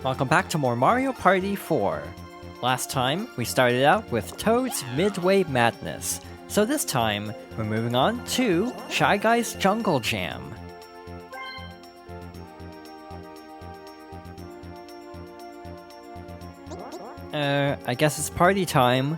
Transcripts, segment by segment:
Welcome back to more Mario Party 4. Last time, we started out with Toad's Midway Madness, so this time, we're moving on to Shy Guy's Jungle Jam. I guess it's party time.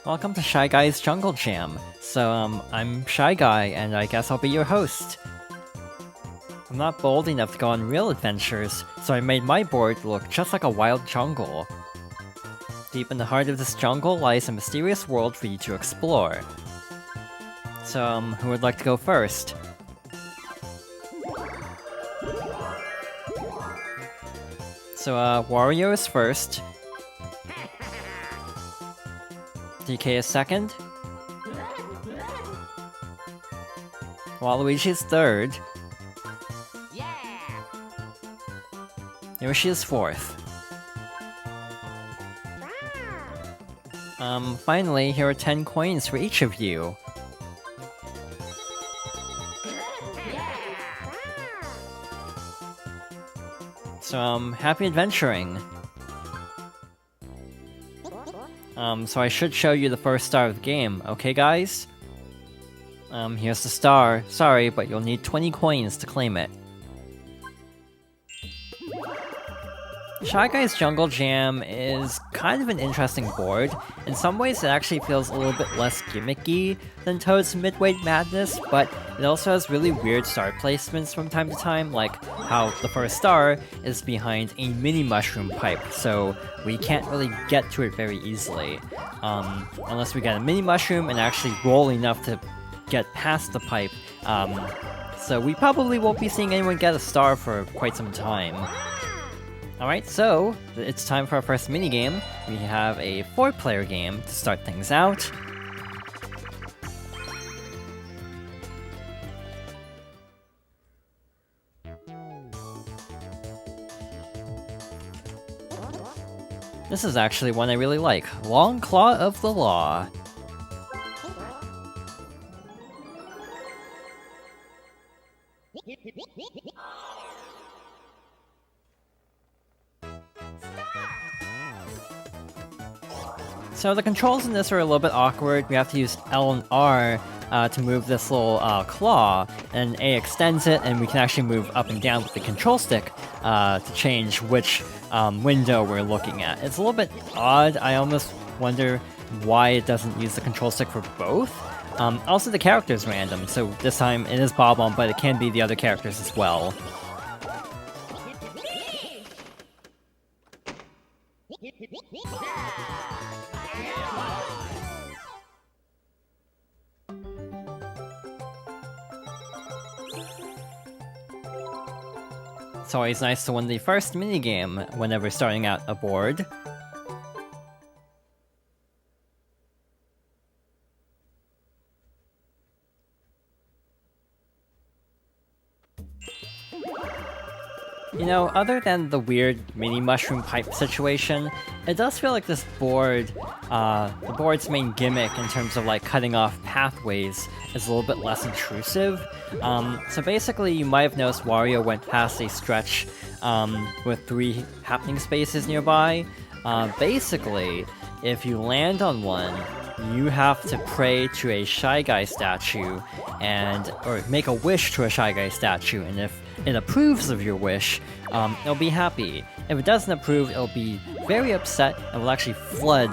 Welcome to Shy Guy's Jungle Jam. So, I'm Shy Guy, and I guess I'll be your host. I'm not bold enough to go on real adventures, so I made my board look just like a wild jungle. Deep in the heart of this jungle lies a mysterious world for you to explore. So, who would like to go first? So, Wario is first. DK is second. Waluigi is third. Yoshi is fourth. Finally, here are 10 coins for each of you. So, happy adventuring. So I should show you the first star of the game, okay guys? Here's the star. Sorry, but you'll need 20 coins to claim it. Shy Guy's Jungle Jam is kind of an interesting board. In some ways it actually feels a little bit less gimmicky than Toad's Midway Madness, but it also has really weird star placements from time to time, like how the first star is behind a mini mushroom pipe, so we can't really get to it very easily. Unless we get a mini mushroom and actually roll enough to get past the pipe. So we probably won't be seeing anyone get a star for quite some time. Alright, so it's time for our first minigame. We have a 4-player game to start things out. This is actually one I really like, Long Claw of the Law. So the controls in this are a little bit awkward. We have to use L and R to move this little claw, and A extends it, and we can actually move up and down with the control stick to change which window we're looking at. It's a little bit odd. I almost wonder why it doesn't use the control stick for both. Also, the character is random, so this time it is Bob-omb, but it can be the other characters as well. It's always nice to win the first minigame whenever starting out a board. You know, other than the weird mini mushroom pipe situation, it does feel like this board, the board's main gimmick in terms of like cutting off pathways is a little bit less intrusive. So basically you might have noticed Wario went past a stretch with 3 happening spaces nearby. Basically, if you land on one, you have to pray to a Shy Guy statue or make a wish to a Shy Guy statue, and if it approves of your wish, it'll be happy. If it doesn't approve, it'll be very upset and will actually flood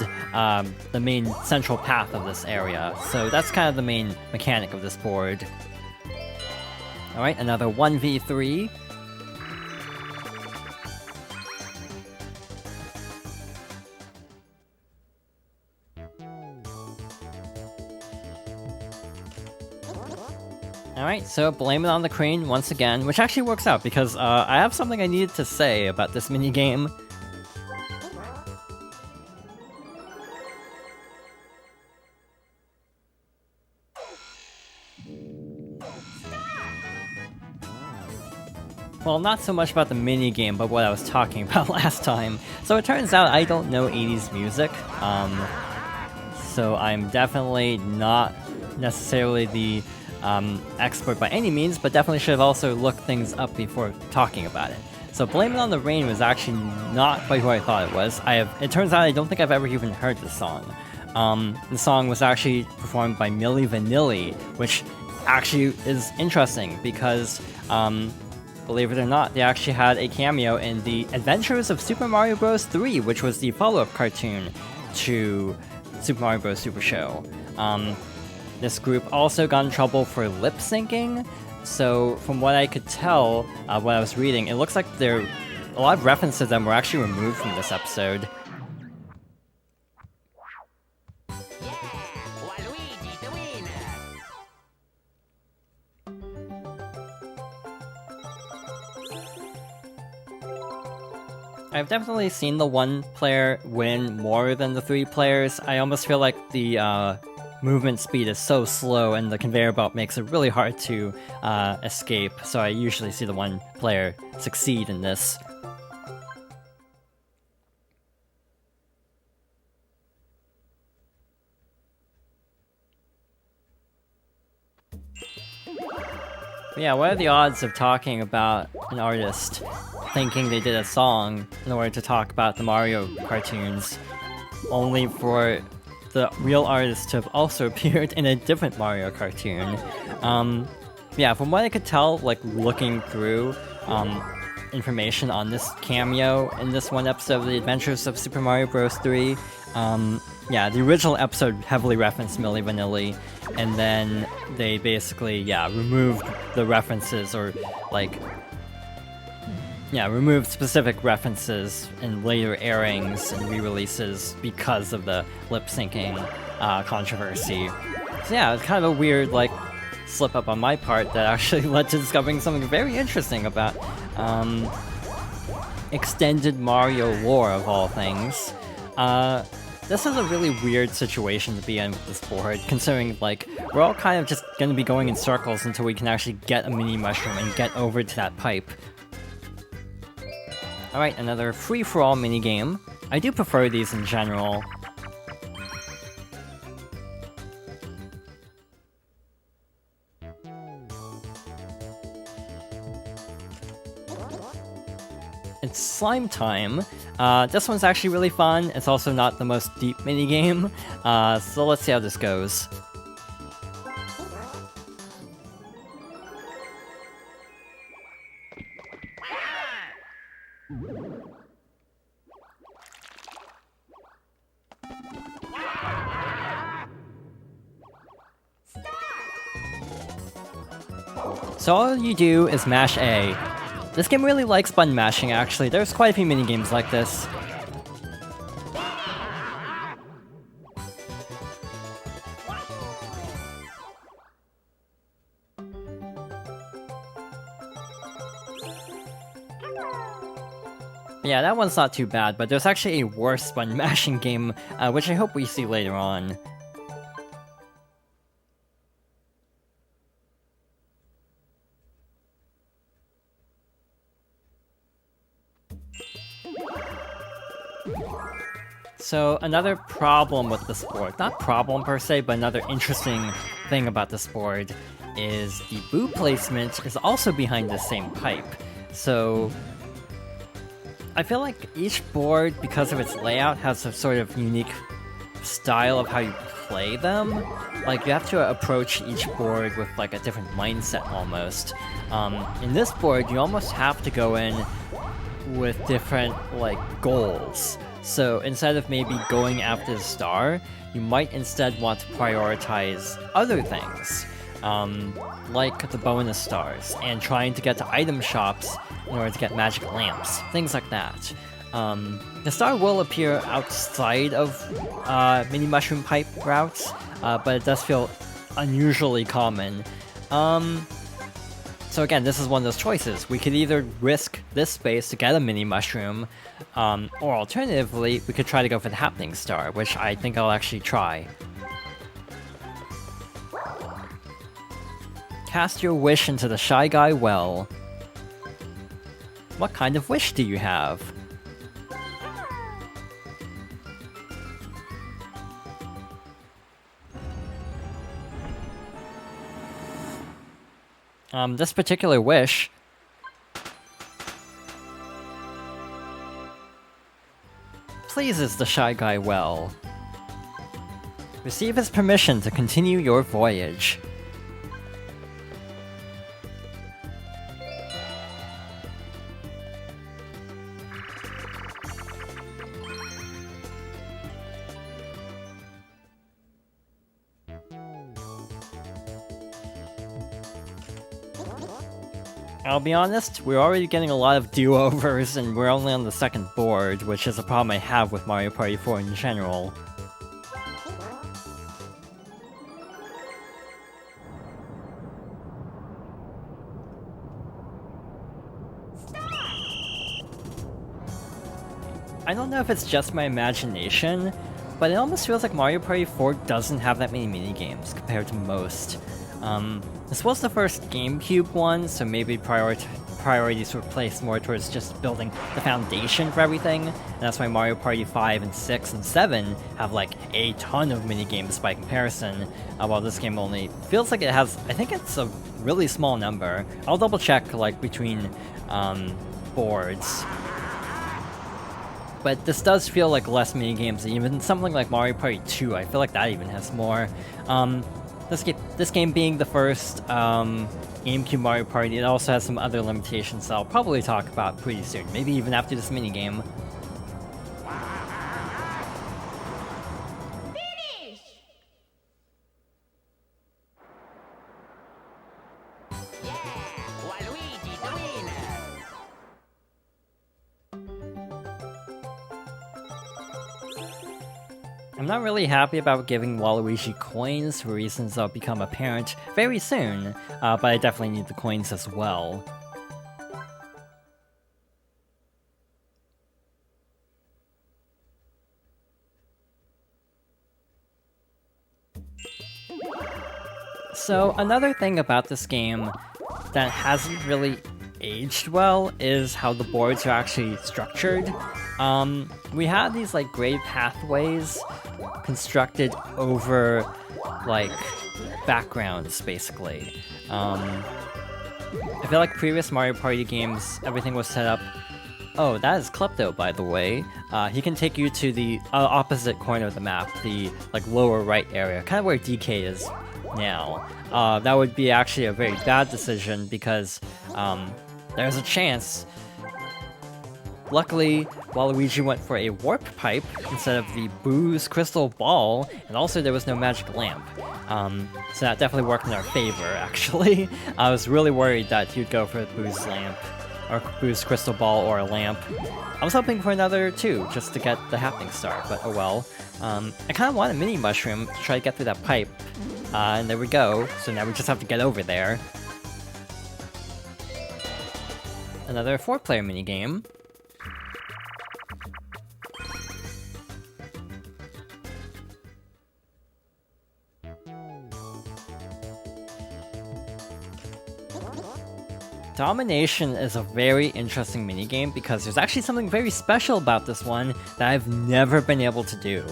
the main central path of this area. So that's kind of the main mechanic of this board. Alright, another 1v3. Alright, so blame it on the crane once again, which actually works out because I have something I needed to say about this minigame. well, not so much about the mini game, but what I was talking about last time. So it turns out I don't know 80s music, so I'm definitely not necessarily the expert by any means, but definitely should have also looked things up before talking about it. So Blame It on the Rain was actually not quite who I thought it was. It turns out I don't think I've ever even heard the song. The song was actually performed by Milli Vanilli, which actually is interesting because, believe it or not, they actually had a cameo in The Adventures of Super Mario Bros. 3, which was the follow-up cartoon to Super Mario Bros. Super Show. This group also got in trouble for lip-syncing, so from what I could tell, what I was reading, it looks like a lot of references to them were actually removed from this episode. I've definitely seen the one player win more than the 3 players. I almost feel like the movement speed is so slow and the conveyor belt makes it really hard to escape, so I usually see the one player succeed in this. But yeah, what are the odds of talking about an artist thinking they did a song in order to talk about the Mario cartoons, only for the real artist to have also appeared in a different Mario cartoon? Yeah, from what I could tell, like looking through information on this cameo in this one episode of The Adventures of Super Mario Bros. 3, yeah, the original episode heavily referenced Milli Vanilli, and then they basically, removed the references, or like, removed specific references in later airings and re-releases because of the lip-syncing controversy. So yeah, it's kind of a weird, like, slip-up on my part that actually led to discovering something very interesting about extended Mario lore, of all things. This is a really weird situation to be in with this board, considering, like, we're all kind of just gonna be going in circles until we can actually get a mini mushroom and get over to that pipe. Alright, another free-for-all minigame. I do prefer these in general. It's slime time. This one's actually really fun. It's also not the most deep minigame, so let's see how this goes. So all you do is mash A. This game really likes button mashing, actually. There's quite a few minigames like this. Yeah, that one's not too bad, but there's actually a worse button mashing game, which I hope we see later on. So another problem with this board, not problem per se, but another interesting thing about this board is the boo placement is also behind the same pipe. So I feel like each board, because of its layout, has a sort of unique style of how you play them. Like, you have to approach each board with like a different mindset almost. In this board, you almost have to go in with different like goals. So instead of maybe going after the star, you might instead want to prioritize other things, like the bonus stars, and trying to get to item shops in order to get magic lamps, things like that. The star will appear outside of mini mushroom pipe routes, but it does feel unusually common. So again, this is one of those choices. We could either risk this space to get a mini mushroom, or alternatively, we could try to go for the happening star, which I think I'll actually try. Cast your wish into the Shy Guy well. What kind of wish do you have? This particular wish pleases the Shy Guy well. Receive his permission to continue your voyage. I'll be honest, we're already getting a lot of do-overs and we're only on the second board, which is a problem I have with Mario Party 4 in general. I don't know if it's just my imagination, but it almost feels like Mario Party 4 doesn't have that many minigames compared to most. This was the first GameCube one, so maybe priorities were placed more towards just building the foundation for everything, and that's why Mario Party 5 and 6 and 7 have like a ton of minigames by comparison, while this game only feels like it has, I think it's a really small number. I'll double check like between boards. But this does feel like less minigames, even something like Mario Party 2, I feel like that even has more. This game being the first GameCube Mario Party, it also has some other limitations that I'll probably talk about pretty soon, maybe even after this minigame. Finish! Yeah, Waluigi the winner! I'm not really happy about giving Waluigi coins for reasons that'll become apparent very soon, but I definitely need the coins as well. So another thing about this game that hasn't really aged well is how the boards are actually structured. We have these like grade pathways constructed over like backgrounds basically. I feel like previous Mario Party games, everything was set up. Oh, that is Klepto, by the way. He can take you to the opposite corner of the map, the like lower right area, kind of where DK is now. That would be actually a very bad decision because there's a chance. Luckily, Waluigi went for a warp pipe instead of the Boo's crystal ball, and also there was no magic lamp. So that definitely worked in our favor, actually. I was really worried that he'd go for Boo's lamp, or Boo's crystal ball, or a lamp. I was hoping for another two, just to get the happening star, but oh well. I kind of want a mini mushroom to try to get through that pipe. And there we go, so now we just have to get over there. Another 4-player minigame. Domination is a very interesting minigame because there's actually something very special about this one that I've never been able to do.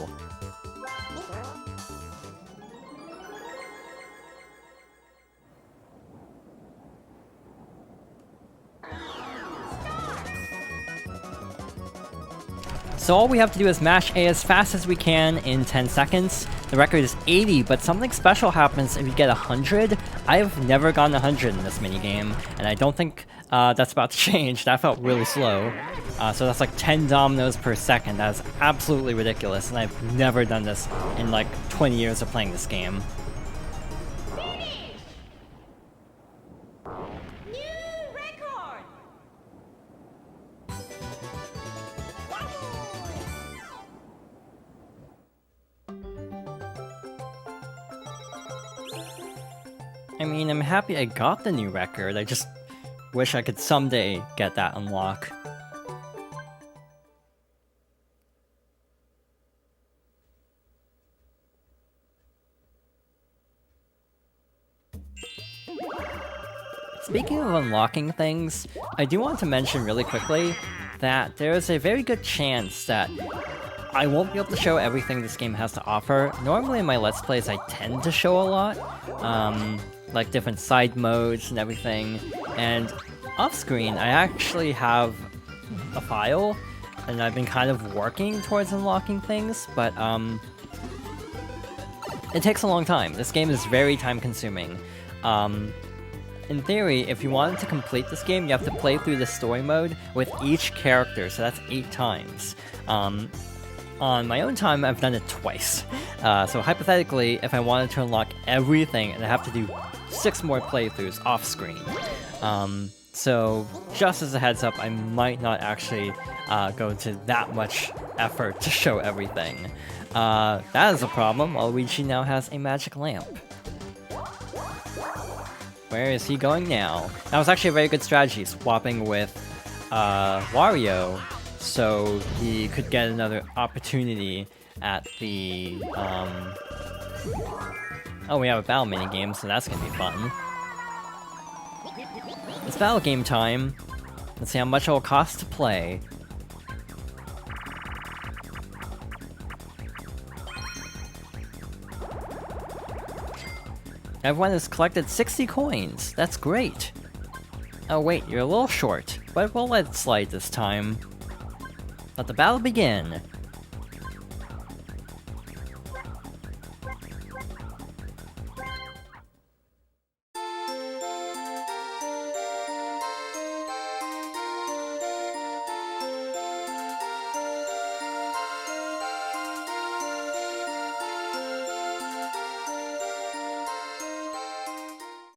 So all we have to do is mash A as fast as we can in 10 seconds. The record is 80, but something special happens if you get 100. I've never gotten 100 in this minigame, and I don't think that's about to change. That felt really slow. So that's like 10 dominoes per second. That is absolutely ridiculous, and I've never done this in like 20 years of playing this game. I mean, I'm happy I got the new record, I just wish I could someday get that unlock. Speaking of unlocking things, I do want to mention really quickly that there is a very good chance that I won't be able to show everything this game has to offer. Normally in my Let's Plays I tend to show a lot, like different side modes and everything, and off-screen I actually have a file, and I've been kind of working towards unlocking things, but it takes a long time. This game is very time-consuming. In theory, if you wanted to complete this game, you have to play through the story mode with each character, so that's 8 times. On my own time, I've done it twice. So hypothetically, if I wanted to unlock everything, I'd have to do 6 more playthroughs off-screen. So just as a heads up, I might not actually go to that much effort to show everything. That is a problem. Luigi now has a magic lamp. Where is he going now? That was actually a very good strategy, swapping with Wario, so he could get another opportunity at the, Oh, we have a battle minigame, so that's gonna be fun. It's battle game time. Let's see how much it will cost to play. Everyone has collected 60 coins. That's great. Oh wait, you're a little short, but we'll let it slide this time. Let the battle begin.